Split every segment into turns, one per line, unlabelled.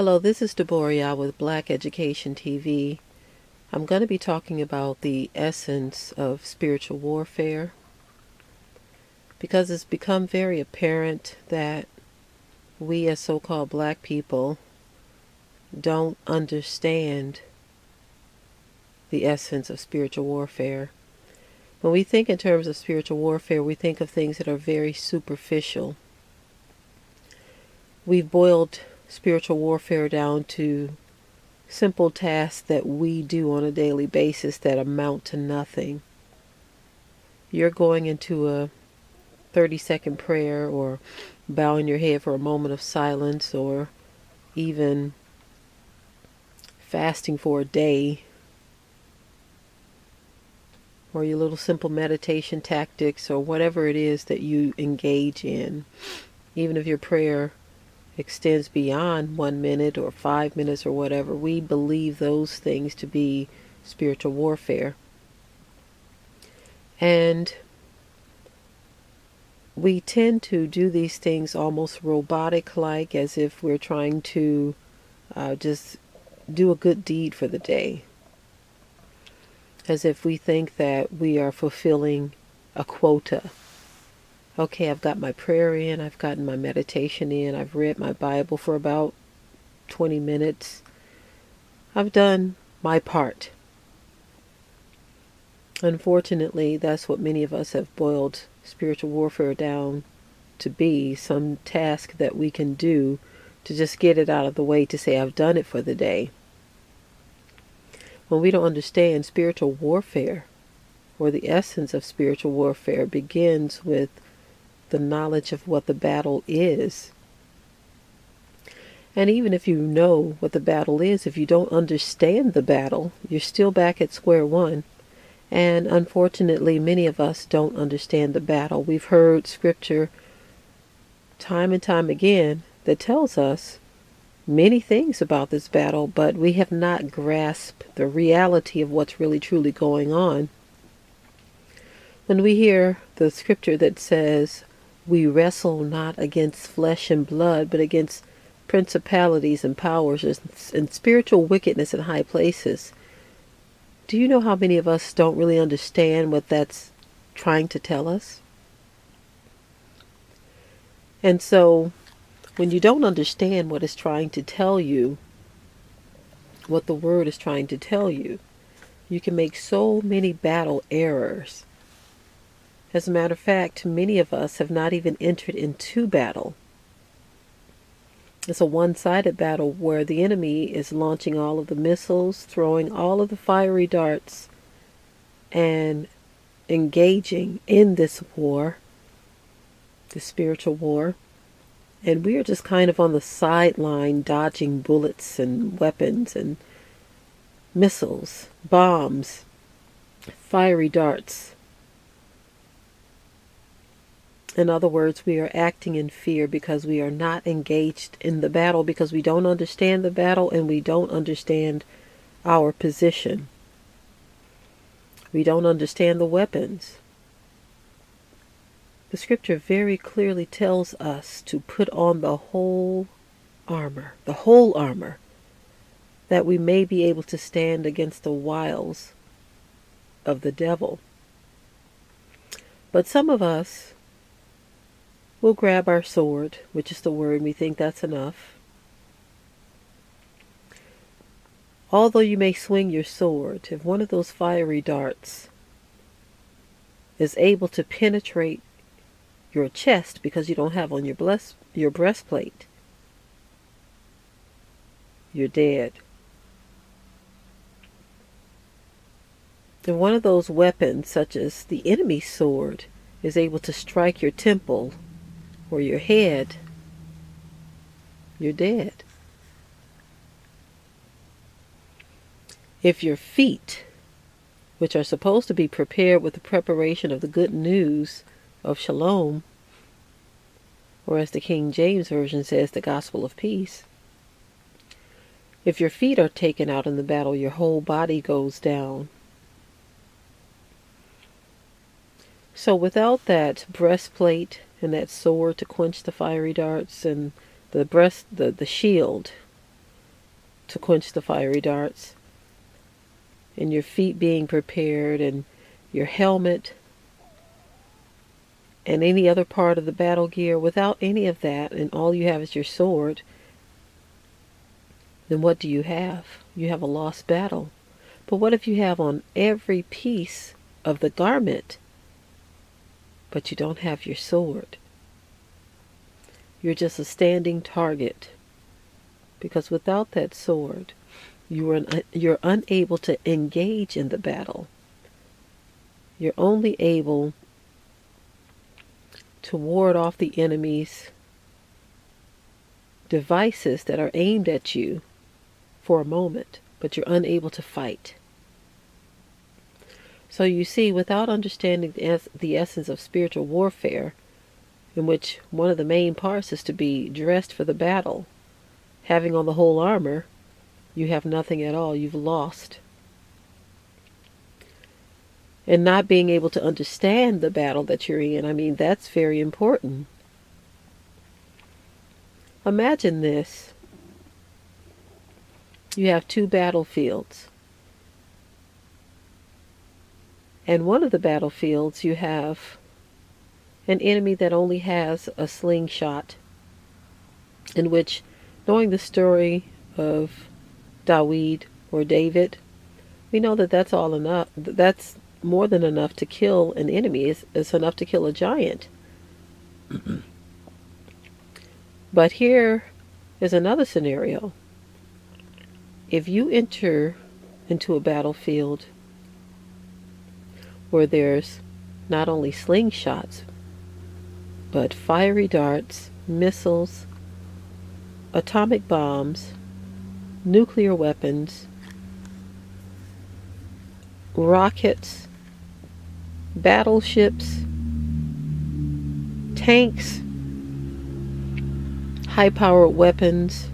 Hello, this is Deborah with Black Education TV. I'm going to be talking about the essence of spiritual warfare because it's become very apparent that we as so-called black people don't understand the essence of spiritual warfare. When we think in terms of spiritual warfare, we think of things that are very superficial. We've boiled spiritual warfare down to simple tasks that we do on a daily basis that amount to nothing. You're going into a 30-second prayer or bowing your head for a moment of silence or even fasting for a day, or your little simple meditation tactics or whatever it is that you engage in. Even if your prayer extends beyond 1 minute or 5 minutes or whatever, we believe those things to be spiritual warfare. And we tend to do these things almost robotic-like, as if we're trying to just do a good deed for the day. As if we think that we are fulfilling a quota. Okay, I've got my prayer in, I've gotten my meditation in, I've read my Bible for about 20 minutes. I've done my part. Unfortunately, that's what many of us have boiled spiritual warfare down to be, some task that we can do to just get it out of the way, to say, I've done it for the day. When we don't understand spiritual warfare, or the essence of spiritual warfare, begins with the knowledge of what the battle is. And even if you know what the battle is, if you don't understand the battle, you're still back at square one. And unfortunately, many of us don't understand the battle. We've heard scripture time and time again that tells us many things about this battle, but we have not grasped the reality of what's really truly going on. When we hear the scripture that says, we wrestle not against flesh and blood, but against principalities and powers and spiritual wickedness in high places. Do you know how many of us don't really understand what that's trying to tell us? And so, when you don't understand what it's trying to tell you, what the word is trying to tell you, you can make so many battle errors. As a matter of fact, many of us have not even entered into battle. It's a one-sided battle where the enemy is launching all of the missiles, throwing all of the fiery darts, and engaging in this war, the spiritual war. And we are just kind of on the sideline, dodging bullets and weapons and missiles, bombs, fiery darts. In other words, we are acting in fear because we are not engaged in the battle, because we don't understand the battle and we don't understand our position. We don't understand the weapons. The scripture very clearly tells us to put on the whole armor, that we may be able to stand against the wiles of the devil. But some of us we'll grab our sword, which is the word, and we think that's enough. Although you may swing your sword, if one of those fiery darts is able to penetrate your chest because you don't have on your breastplate, you're dead. If one of those weapons, such as the enemy's sword, is able to strike your temple or your head, you're dead. If your feet, which are supposed to be prepared with the preparation of the good news of shalom, or as the King James Version says, the gospel of peace, if your feet are taken out in the battle, your whole body goes down. So without that breastplate and that sword to quench the fiery darts, and the shield to quench the fiery darts, and your feet being prepared, and your helmet, and any other part of the battle gear, without any of that, and all you have is your sword, then what do you have? You have a lost battle. But what if you have on every piece of the garment, but you don't have your sword? You're just a standing target, because without that sword, you're unable to engage in the battle. You're only able to ward off the enemy's devices that are aimed at you for a moment, but you're unable to fight. So you see, without understanding the essence of spiritual warfare, in which one of the main parts is to be dressed for the battle, having on the whole armor, you have nothing at all. You've lost. And not being able to understand the battle that you're in, I mean, that's very important. Imagine this. You have two battlefields. And one of the battlefields, you have an enemy that only has a slingshot, in which, knowing the story of David or David, we know that that's all enough. That's more than enough to kill an enemy. It's enough to kill a giant. But here is another scenario. If you enter into a battlefield where there's not only slingshots, but fiery darts, missiles, atomic bombs, nuclear weapons, rockets, battleships, tanks, high-powered weapons,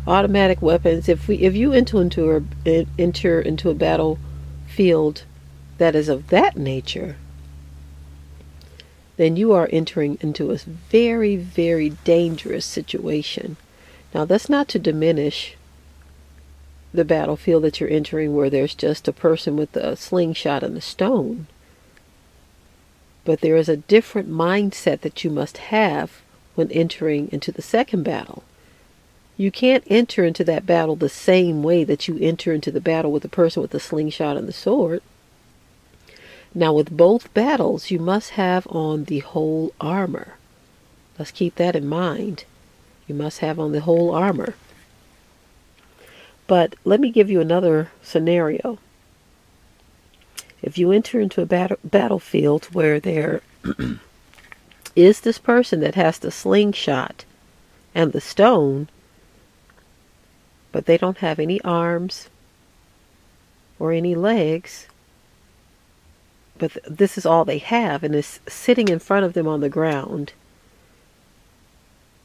automatic weapons. If you enter into a battlefield that is of that nature, then you are entering into a very, very dangerous situation. Now, that's not to diminish the battlefield that you're entering, where there's just a person with a slingshot and a stone. But there is a different mindset that you must have when entering into the second battle. You can't enter into that battle the same way that you enter into the battle with the person with the slingshot and the sword. Now, with both battles, you must have on the whole armor. Let's keep that in mind. You must have on the whole armor. But let me give you another scenario. If you enter into a battlefield where there is this person that has the slingshot and the stone, but they don't have any arms or any legs, but this is all they have, and it's sitting in front of them on the ground,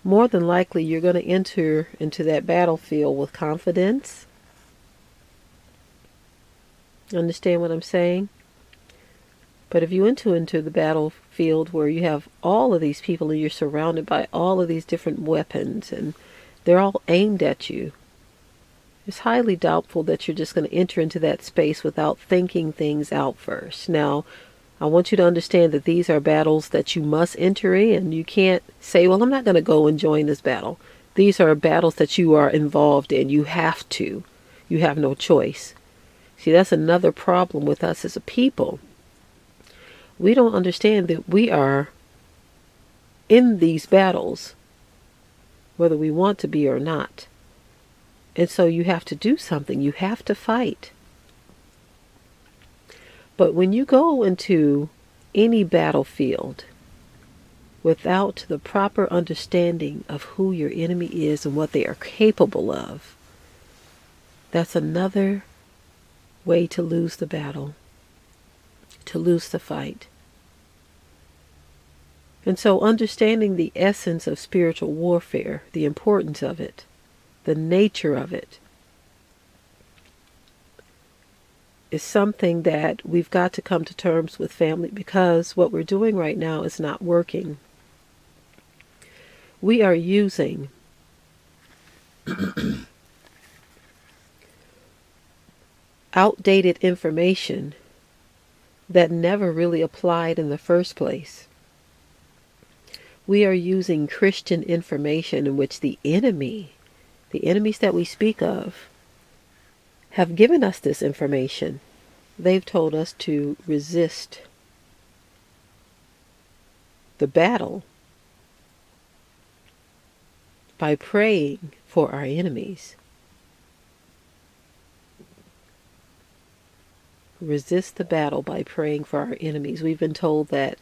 more than likely you're going to enter into that battlefield with confidence. Understand what I'm saying? But if you enter into the battlefield where you have all of these people and you're surrounded by all of these different weapons and they're all aimed at you, it's highly doubtful that you're just going to enter into that space without thinking things out first. Now, I want you to understand that these are battles that you must enter in. You can't say, well, I'm not going to go and join this battle. These are battles that you are involved in. You have to. You have no choice. See, that's another problem with us as a people. We don't understand that we are in these battles, whether we want to be or not. And so you have to do something. You have to fight. But when you go into any battlefield without the proper understanding of who your enemy is and what they are capable of, that's another way to lose the battle, to lose the fight. And so understanding the essence of spiritual warfare, the importance of it, the nature of it, is something that we've got to come to terms with, family, because what we're doing right now is not working. We are using outdated information that never really applied in the first place. We are using Christian information in which the enemies that we speak of, have given us this information. They've told us to resist the battle by praying for our enemies. Resist the battle by praying for our enemies. We've been told that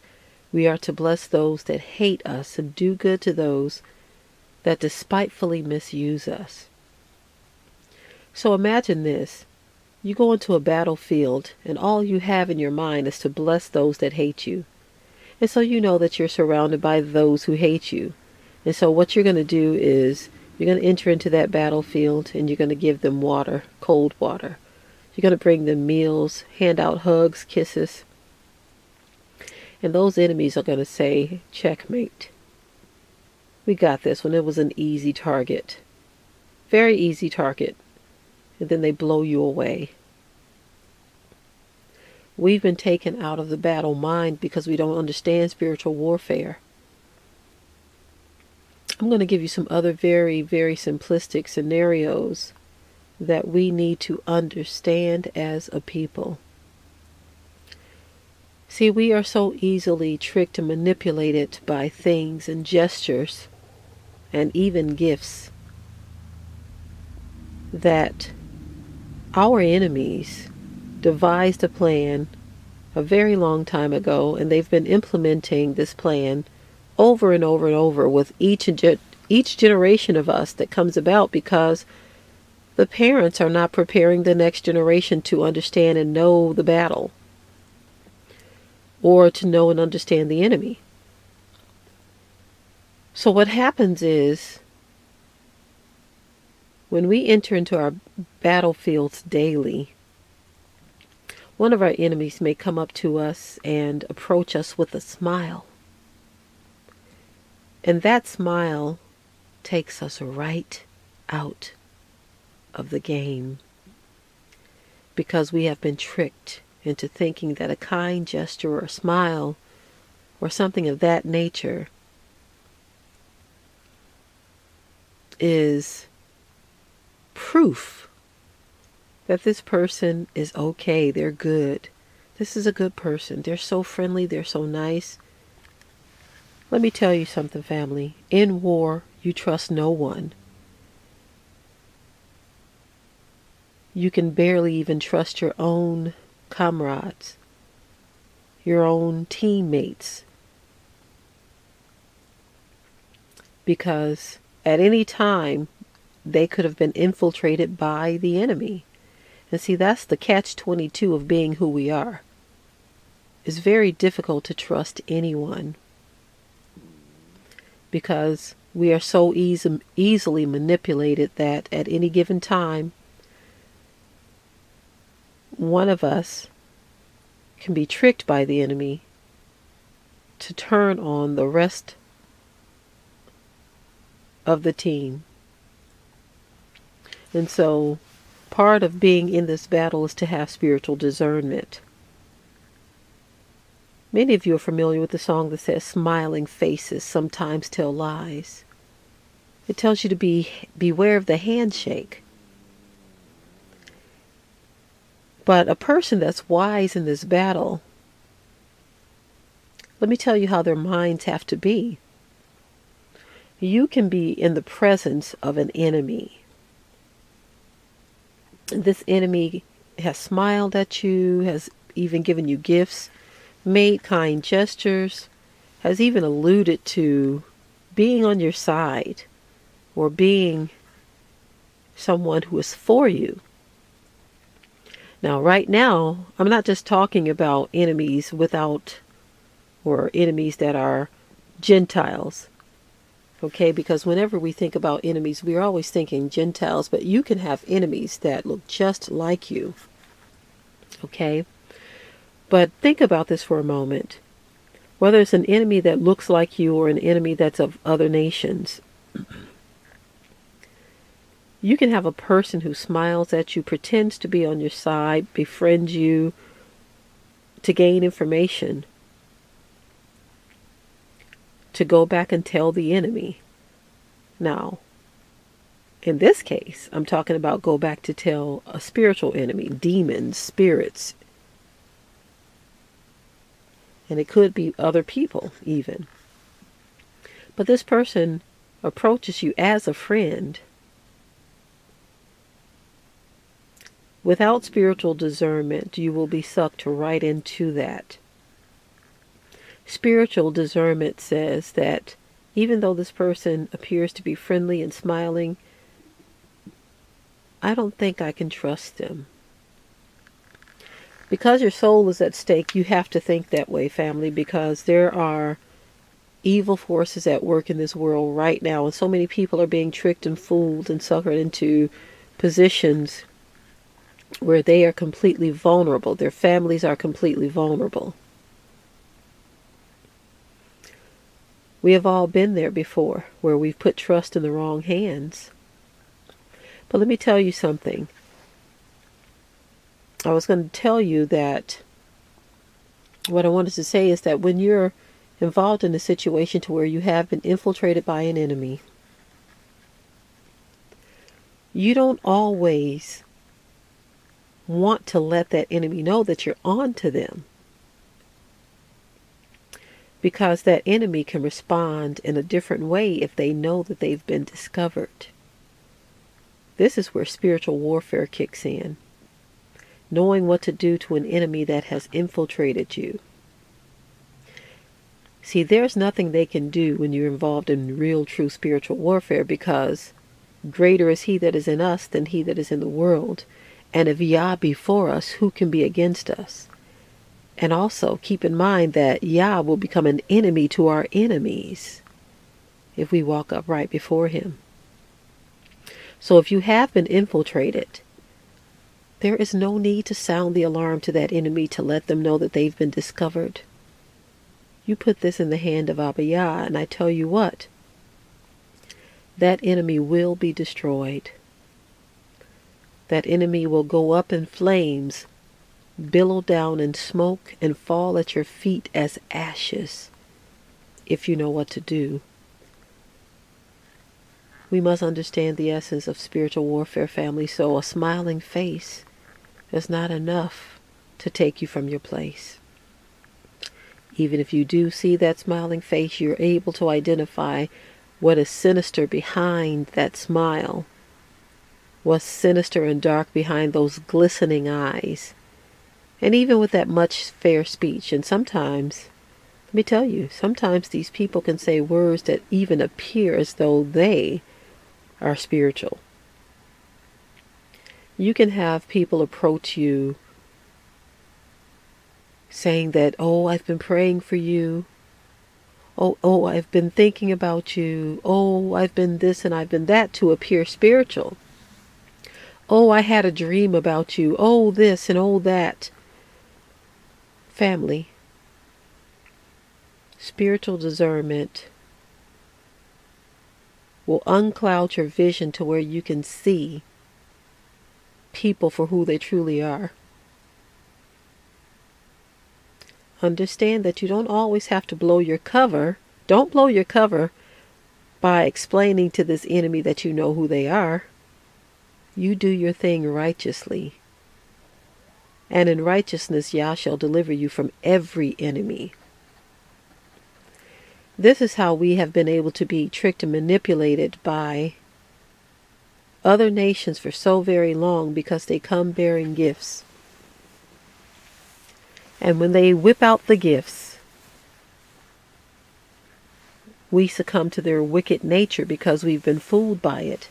we are to bless those that hate us and do good to those that despitefully misuse us. So imagine this. You go into a battlefield and all you have in your mind is to bless those that hate you. And so you know that you're surrounded by those who hate you. And so what you're going to do is you're going to enter into that battlefield and you're going to give them water, cold water. You're going to bring them meals, hand out hugs, kisses. And those enemies are going to say, checkmate. We got this one. It was an easy target. Very easy target. And then they blow you away. We've been taken out of the battle mind because we don't understand spiritual warfare. I'm going to give you some other very, very simplistic scenarios that we need to understand as a people. See, we are so easily tricked and manipulated by things and gestures and even gifts that our enemies devised a plan a very long time ago, and they've been implementing this plan over and over and over with each generation of us that comes about, because the parents are not preparing the next generation to understand and know the battle, or to know and understand the enemy. So what happens is, when we enter into our battlefields daily, one of our enemies may come up to us and approach us with a smile. And that smile takes us right out of the game, because we have been tricked into thinking that a kind gesture or a smile or something of that nature is proof that this person is okay, they're good. This is a good person. They're so friendly, they're so nice. Let me tell you something, family. In war, you trust no one. You can barely even trust your own comrades, your own teammates, because at any time they could have been infiltrated by the enemy. And see, that's the catch-22 of being who we are. It's very difficult to trust anyone because we are so easily manipulated that at any given time, one of us can be tricked by the enemy to turn on the rest of the team. And so part of being in this battle is to have spiritual discernment. Many of you are familiar with the song that says, "Smiling faces sometimes tell lies." It tells you to beware of the handshake. But a person that's wise in this battle, let me tell you how their minds have to be. You can be in the presence of an enemy. This enemy has smiled at you, has even given you gifts, made kind gestures, has even alluded to being on your side or being someone who is for you. Now, right now, I'm not just talking about enemies or enemies that are Gentiles. Okay, because whenever we think about enemies, we're always thinking Gentiles, but you can have enemies that look just like you. Okay, but think about this for a moment. Whether it's an enemy that looks like you or an enemy that's of other nations, You can have a person who smiles at you, pretends to be on your side, befriends you to gain information, to go back and tell the enemy. Now, in this case, I'm talking about go back to tell a spiritual enemy, demons, spirits, and it could be other people even. But this person approaches you as a friend. Without spiritual discernment, you will be sucked right into that. Spiritual discernment says that even though this person appears to be friendly and smiling, I don't think I can trust them. Because your soul is at stake, you have to think that way, family, because there are evil forces at work in this world right now, and so many people are being tricked and fooled and suckered into positions where they are completely vulnerable. Their families are completely vulnerable. We have all been there before, where we've put trust in the wrong hands. But let me tell you something. I was going to tell you that what I wanted to say is that when you're involved in a situation to where you have been infiltrated by an enemy, you don't always want to let that enemy know that you're on to them, because that enemy can respond in a different way if they know that they've been discovered. This is where spiritual warfare kicks in. Knowing what to do to an enemy that has infiltrated you. See, there's nothing they can do when you're involved in real, true spiritual warfare, because greater is he that is in us than he that is in the world. And if Yah be for us, who can be against us? And also keep in mind that Yah will become an enemy to our enemies if we walk upright before him. So if you have been infiltrated, there is no need to sound the alarm to that enemy to let them know that they've been discovered. You put this in the hand of Abba Yah, and I tell you what, that enemy will be destroyed. That enemy will go up in flames, billow down in smoke, and fall at your feet as ashes, if you know what to do. We must understand the essence of spiritual warfare, family, so a smiling face is not enough to take you from your place. Even if you do see that smiling face, you're able to identify what is sinister behind that smile, what's sinister and dark behind those glistening eyes, and even with that much fair speech. And sometimes, let me tell you, sometimes these people can say words that even appear as though they are spiritual. You can have people approach you saying that, oh, I've been praying for you. Oh, I've been thinking about you. Oh, I've been this and I've been that, to appear spiritual. Oh, I had a dream about you. Oh, this and oh, that. Family, spiritual discernment will uncloud your vision to where you can see people for who they truly are. Understand that you don't always have to blow your cover. Don't blow your cover by explaining to this enemy that you know who they are. You do your thing righteously. And in righteousness Yah shall deliver you from every enemy. This is how we have been able to be tricked and manipulated by other nations for so very long, because they come bearing gifts. And when they whip out the gifts, we succumb to their wicked nature because we've been fooled by it.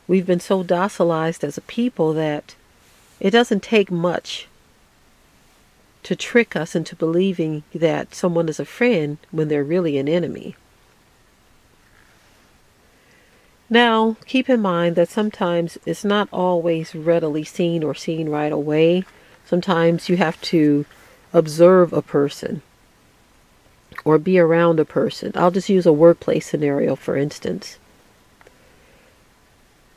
We've been so docilized as a people that it doesn't take much to trick us into believing that someone is a friend when they're really an enemy. Now, keep in mind that sometimes it's not always readily seen or seen right away. Sometimes you have to observe a person or be around a person. I'll just use a workplace scenario, for instance.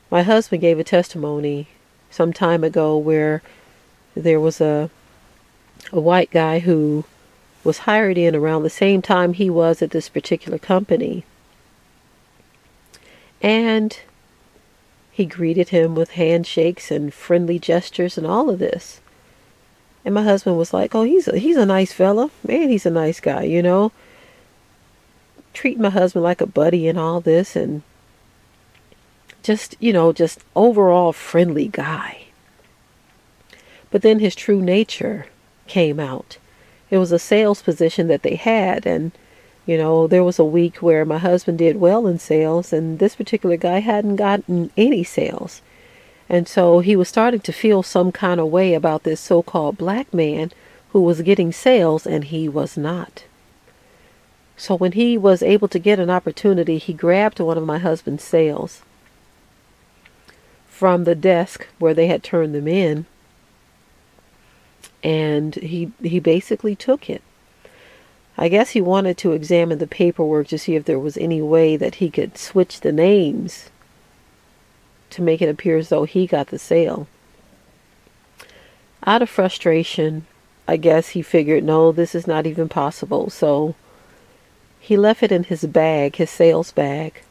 My husband gave a testimony some time ago where there was a white guy who was hired in around the same time he was at this particular company. And he greeted him with handshakes and friendly gestures and all of this. And my husband was like, "Oh, he's a nice fella. Man, he's a nice guy, you know." Treating my husband like a buddy and all this, and just overall friendly guy. But then his true nature came out. It was a sales position that they had, and there was a week where my husband did well in sales, and this particular guy hadn't gotten any sales. And so he was starting to feel some kind of way about this so-called black man who was getting sales and he was not. So when he was able to get an opportunity, he grabbed one of my husband's sales from the desk where they had turned them in, and he basically took it. I guess he wanted to examine the paperwork to see if there was any way that he could switch the names to make it appear as though he got the sale. Out of frustration, I guess he figured, no, this is not even possible. So he left it in his bag, his sales bag.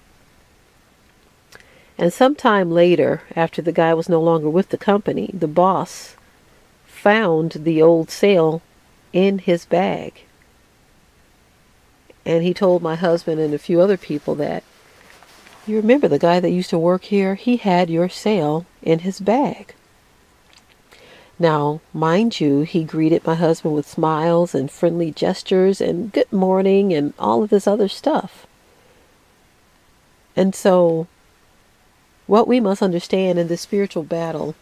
And sometime later, after the guy was no longer with the company, the boss found the old sale in his bag. And he told my husband and a few other people that, "You remember the guy that used to work here? He had your sale in his bag." Now, mind you, he greeted my husband with smiles and friendly gestures and good morning and all of this other stuff. And so, what we must understand in this spiritual battle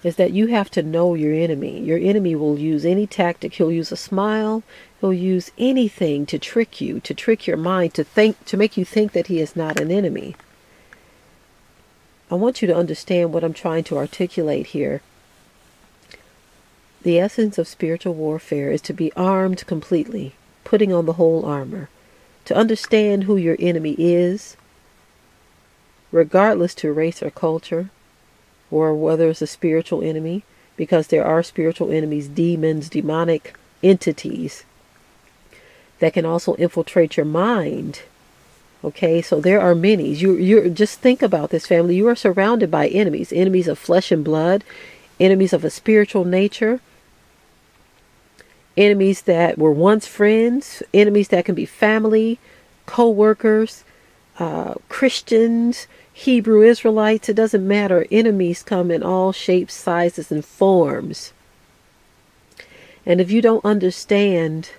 is that you have to know your enemy. Your enemy will use any tactic. He'll use a smile. He'll use anything to trick you, to trick your mind, to make you think that he is not an enemy. I want you to understand what I'm trying to articulate here. The essence of spiritual warfare is to be armed completely, putting on the whole armor, to understand who your enemy is, regardless to race or culture, or whether it's a spiritual enemy, because there are spiritual enemies, demons, demonic entities that can also infiltrate your mind. Okay, so there are many. You just think about this, family. You are surrounded by enemies, enemies of flesh and blood, enemies of a spiritual nature, enemies that were once friends, enemies that can be family, co-workers, Christians, Hebrew Israelites. It doesn't matter. Enemies come in all shapes, sizes, and forms. And if you don't understand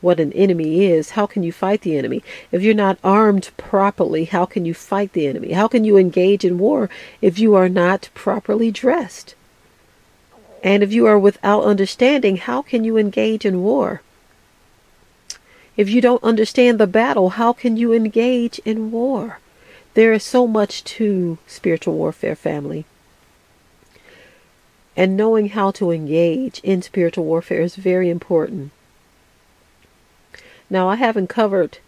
what an enemy is, how can you fight the enemy? If you're not armed properly, how can you fight the enemy? How can you engage in war if you are not properly dressed? And if you are without understanding, how can you engage in war? If you don't understand the battle, how can you engage in war? There is so much to spiritual warfare, family. And knowing how to engage in spiritual warfare is very important. Now, I haven't covered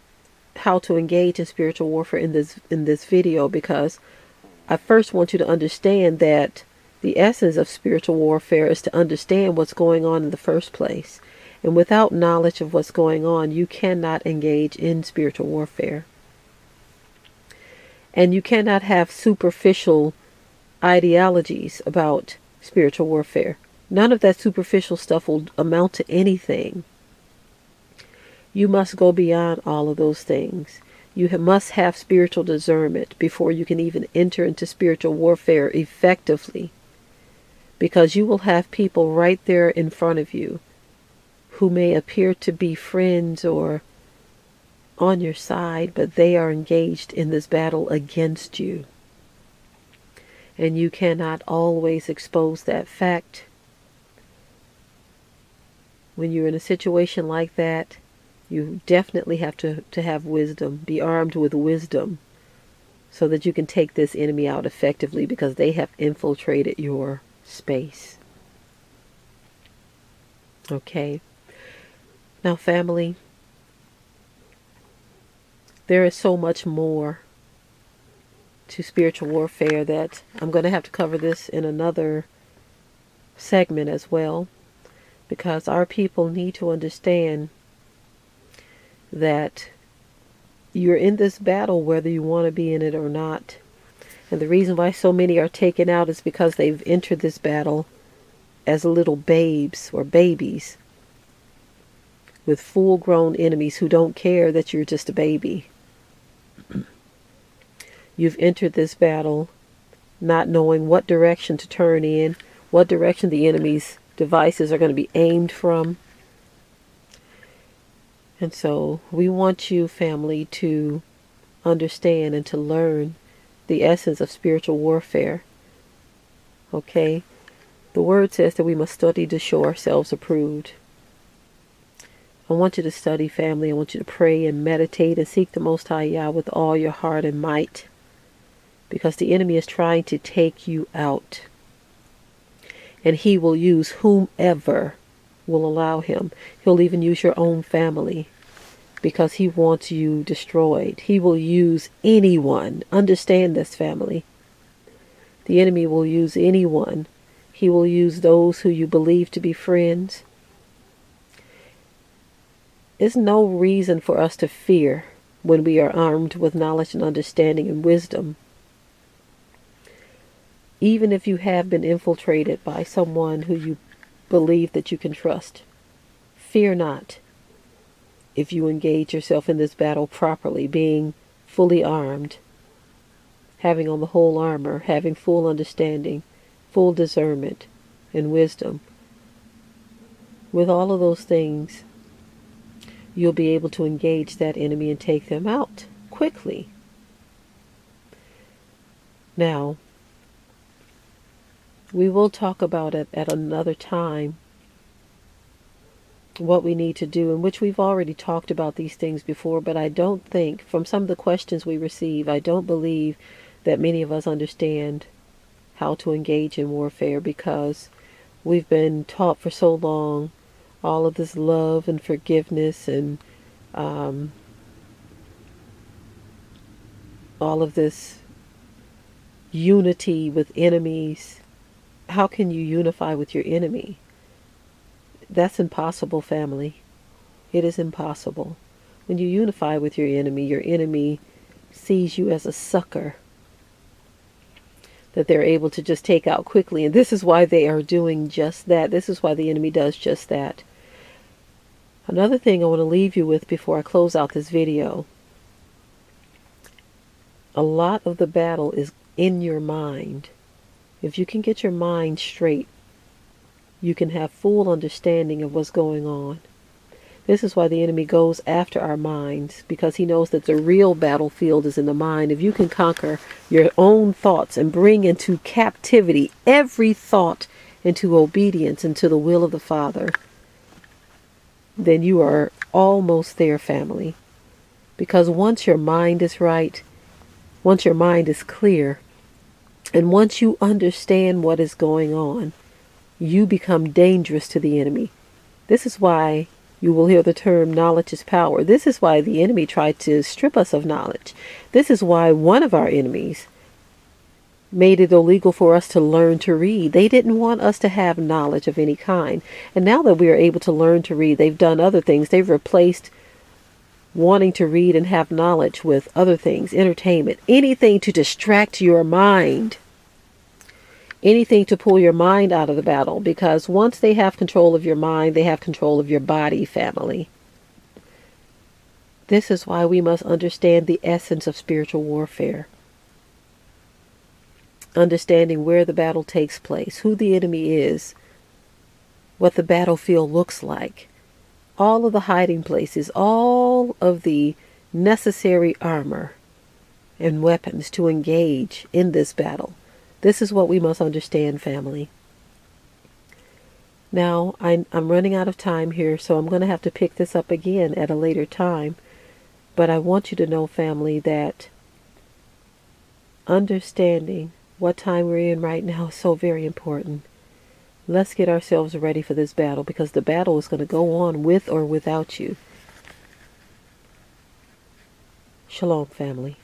how to engage in spiritual warfare in this video because I first want you to understand that the essence of spiritual warfare is to understand what's going on in the first place. And without knowledge of what's going on, you cannot engage in spiritual warfare. And you cannot have superficial ideologies about spiritual warfare. None of that superficial stuff will amount to anything. You must go beyond all of those things. You must have spiritual discernment before you can even enter into spiritual warfare effectively. Because you will have people right there in front of you who may appear to be friends or on your side, but they are engaged in this battle against you. And you cannot always expose that fact. When you're in a situation like that, you definitely have to have wisdom, be armed with wisdom, so that you can take this enemy out effectively because they have infiltrated your space. Okay. Now, family, there is so much more to spiritual warfare that I'm going to have to cover this in another segment as well, because our people need to understand that you're in this battle whether you want to be in it or not. And the reason why so many are taken out is because they've entered this battle as little babes or babies with full-grown enemies who don't care that you're just a baby. You've entered this battle not knowing what direction to turn in, what direction the enemy's devices are going to be aimed from. And so we want you, family, to understand and to learn the essence of spiritual warfare. Okay? The word says that we must study to show ourselves approved. I want you to study, family. I want you to pray and meditate and seek the Most High Yah with all your heart and might, because the enemy is trying to take you out. And he will use whomever will allow him. He'll even use your own family because he wants you destroyed. He will use anyone. Understand this, family. The enemy will use anyone. He will use those who you believe to be friends. There's no reason for us to fear when we are armed with knowledge and understanding and wisdom. Even if you have been infiltrated by someone who you believe that you can trust, fear not. If you engage yourself in this battle properly, being fully armed, having on the whole armor, having full understanding, full discernment and wisdom, with all of those things, you'll be able to engage that enemy and take them out quickly. Now, we will talk about it at another time, what we need to do, in which we've already talked about these things before, but I don't think, from some of the questions we receive, I don't believe that many of us understand how to engage in warfare, because we've been taught for so long all of this love and forgiveness and all of this unity with enemies. How can you unify with your enemy? That's impossible, family. It is impossible. When you unify with your enemy sees you as a sucker that they're able to just take out quickly. And this is why they are doing just that. This is why the enemy does just that. Another thing I want to leave you with before I close out this video. A lot of the battle is in your mind. If you can get your mind straight, you can have full understanding of what's going on. This is why the enemy goes after our minds, because he knows that the real battlefield is in the mind. If you can conquer your own thoughts and bring into captivity every thought into obedience and to the will of the Father, then you are almost there, family. Because once your mind is right, once your mind is clear, and once you understand what is going on, you become dangerous to the enemy. This is why you will hear the term knowledge is power. This is why the enemy tried to strip us of knowledge. This is why one of our enemies made it illegal for us to learn to read. They didn't want us to have knowledge of any kind. And now that we are able to learn to read, they've done other things. They've replaced wanting to read and have knowledge with other things, entertainment, anything to distract your mind, anything to pull your mind out of the battle. Because once they have control of your mind, they have control of your body, family. This is why we must understand the essence of spiritual warfare. Understanding where the battle takes place, who the enemy is, what the battlefield looks like, all of the hiding places, all of the necessary armor and weapons to engage in this battle. This is what we must understand, family. Now, I'm running out of time here, so I'm going to have to pick this up again at a later time. But I want you to know, family, that understanding what time we're in right now is so very important. Let's get ourselves ready for this battle, because the battle is going to go on with or without you. Shalom, family.